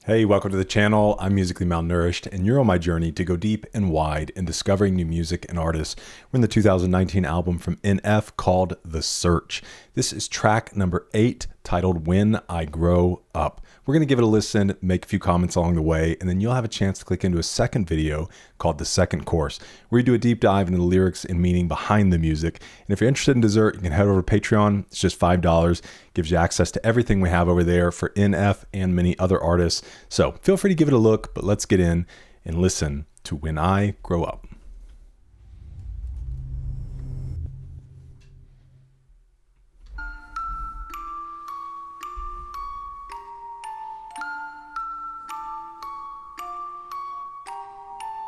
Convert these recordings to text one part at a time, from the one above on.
Hey, welcome to the channel. I'm Musically Malnourished, and you're on my journey to go deep and wide in discovering new music and artists. We're in the 2019 album from NF called The Search. This is track number 8, titled When I Grow Up. We're going to give it a listen, make a few comments along the way, and then you'll have a chance to click into a second video called The Second Course, where we do a deep dive into the lyrics and meaning behind the music. And if you're interested in dessert, you can head over to Patreon. It's just $5. Gives you access to everything we have over there for NF and many other artists. So feel free to give it a look, but let's get in and listen to When I Grow Up.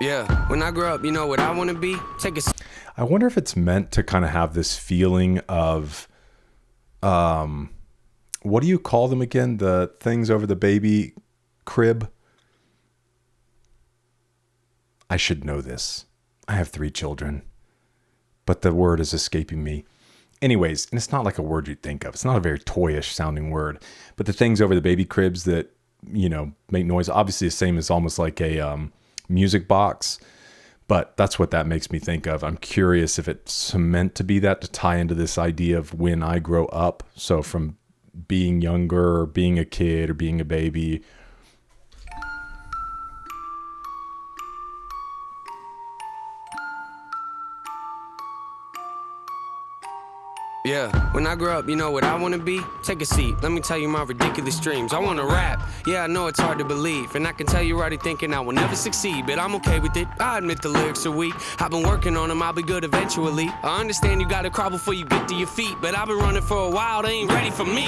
Yeah, when I grow up, you know what I want to be? I wonder if it's meant to kind of have this feeling of, what do you call them again? The things over the baby crib? I should know this. I have 3 children, but the word is escaping me. Anyways, and it's not like a word you'd think of. It's not a very toyish sounding word, but the things over the baby cribs that, you know, make noise, obviously the same as almost like a, music box, but that's what that makes me think of. I'm curious if it's meant to be that, to tie into this idea of when I grow up. So from being younger or being a kid or being a baby. Yeah, when I grow up, you know what I want to be? Take a seat, let me tell you my ridiculous dreams. I want to rap, yeah, I know it's hard to believe. And I can tell you're already thinking I will never succeed, but I'm okay with it, I admit the lyrics are weak. I've been working on them, I'll be good eventually. I understand you gotta crawl before you get to your feet, but I've been running for a while, they ain't ready for me.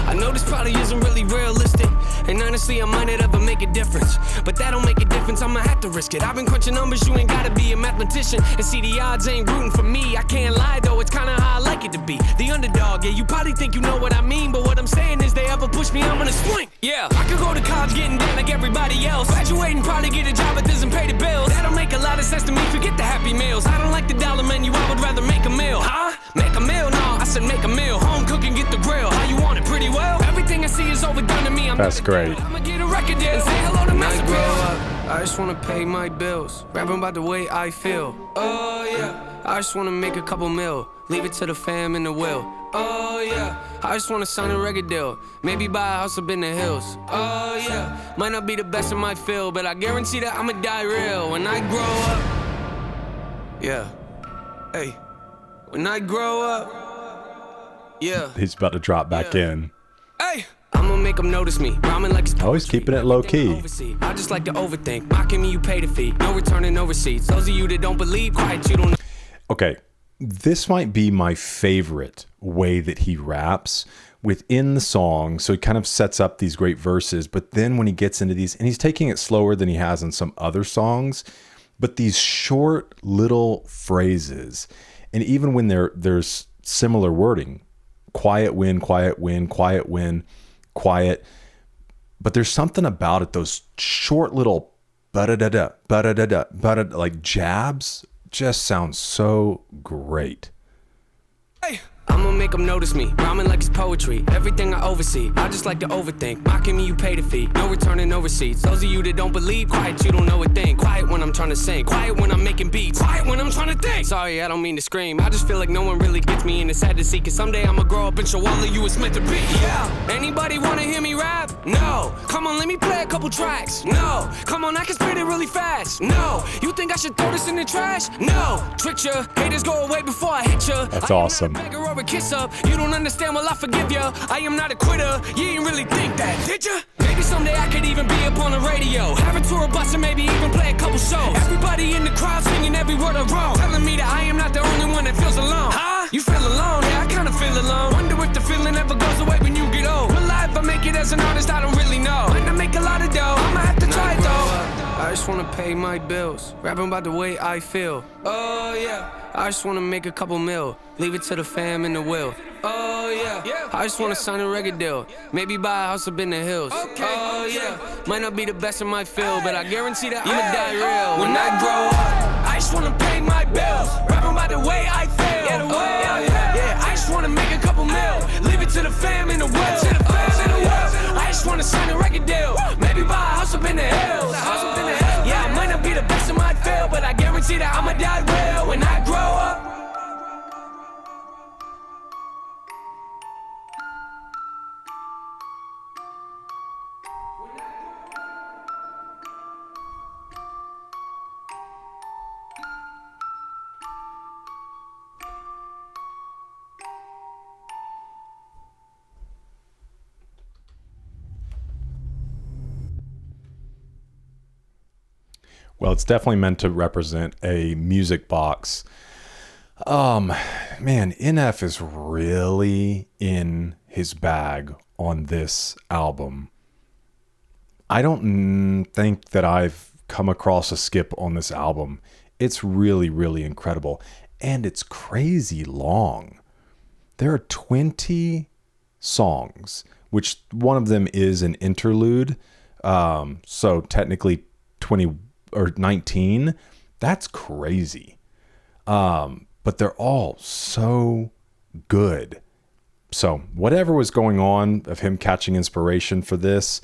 I know this probably isn't really realistic, and honestly I might not ever make a difference, but that don't make a difference, I'ma have to risk it. I've been crunching numbers, you ain't gotta be a mathematician, and see the odds ain't rooting for me. I can't lie though, it's kinda how I like it to be, the underdog. Yeah, you probably think you know what I mean, but what I'm saying is they ever push me, I'm gonna swing. Yeah, I could go to college getting down like everybody else, graduate and probably get a job that doesn't pay the bills. That don't make a lot of sense to me, forget the happy meals. I don't like the dollar menu, I would rather make a meal. Huh? Make a meal? No, I said make a meal. Home cooking, get the grill. How you want it? Pretty well. Everything I see is overdone to me. That's great. I'ma get a record deal and say hello to my I grow up, I just wanna pay my bills, rapping about the way I feel. Oh yeah, I just wanna make a couple mil, leave it to the fam and the will. Oh yeah, I just wanna sign a record deal, maybe buy a house up in the hills. Oh yeah, might not be the best in my field, but I guarantee that I'ma die real when I grow up. Yeah, hey, when I grow up. Yeah, He's about to drop back in. Hey, I'ma make them notice me, rhyming like it's Always keeping it low key. I just like to overthink, mocking me, you pay the fee, no returning, no receipts. Those of you that don't believe, quiet, you don't know. Okay, this might be my favorite way that he raps within the song. So he kind of sets up these great verses, but then when he gets into these, and he's taking it slower than he has in some other songs, but these short little phrases, and even when there's similar wording, quiet win, quiet win, quiet win, quiet. But there's something about it, those short little ba-da-da-da, ba-da-da-da, ba-da, like jabs just sound so great. Hey, I'ma make them notice me, rhyming like it's poetry. Everything I oversee, I just like to overthink. Mocking me, you pay the fee, no returning, no receipts. Those of you that don't believe, quiet, you don't know a thing. Quiet when I'm trying to sing, quiet when I'm making beats, quiet when I'm trying to think. Sorry, I don't mean to scream, I just feel like no one really gets me, and it's sad to see, cause someday I'ma grow up and show all of you it's meant to be. Yeah, anybody wanna hear me rap? No. Come on, let me play a couple tracks. No. Come on, I can spit it really fast. No. You think I should throw this in the trash? No. Trick ya, haters go away before I hit ya. That's awesome. A kiss up, you don't understand, well I forgive ya. I am not a quitter, you didn't really think that, did ya? Maybe someday I could even be up on the radio, have a tour bus and maybe even play a couple shows. Everybody in the crowd singing every word I wrote, telling me that I am not the only one that feels alone. Huh? You feel alone? Yeah, I kinda feel alone. Wonder if the feeling ever goes away when you get old. Will I ever make it as an artist? I don't really know. Might not make a lot of dough, I'ma have to try it though. I just wanna pay my bills, rapping about the way I feel. Oh yeah, I just wanna make a couple mil, leave it to the fam and the will. Oh yeah, I just wanna sign a record deal, maybe buy a house up in the hills. Oh yeah, might not be the best in my field, but I guarantee that I'ma die real when I grow up. I just wanna pay my bills, rapping about the way I feel. Oh yeah, I just wanna make a couple mil, leave it to the fam and the will. I just wanna sign a record deal, maybe Well, it's definitely meant to represent a music box. Man, NF is really in his bag on this album. I don't think that I've come across a skip on this album. It's really, really incredible. And it's crazy long. There are 20 songs, which one of them is an interlude. So technically 20 or 19. That's crazy. But they're all so good. So whatever was going on of him catching inspiration for this,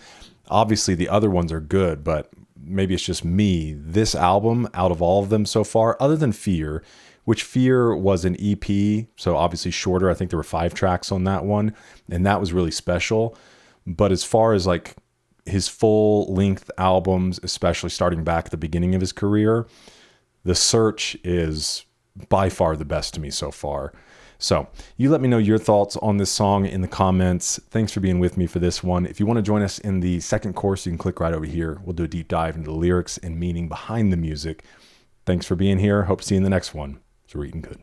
obviously the other ones are good, but maybe it's just me. This album, out of all of them so far, other than Fear, which Fear was an EP, so obviously shorter. I think there were 5 tracks on that one, and that was really special. But as far as like his full length albums, especially starting back at the beginning of his career, The Search is by far the best to me so far. So you let me know your thoughts on this song in the comments. Thanks for being with me for this one. If you want to join us in the second course, you can click right over here. We'll do a deep dive into the lyrics and meaning behind the music. Thanks for being here. Hope to see you in the next one. So we're eating good.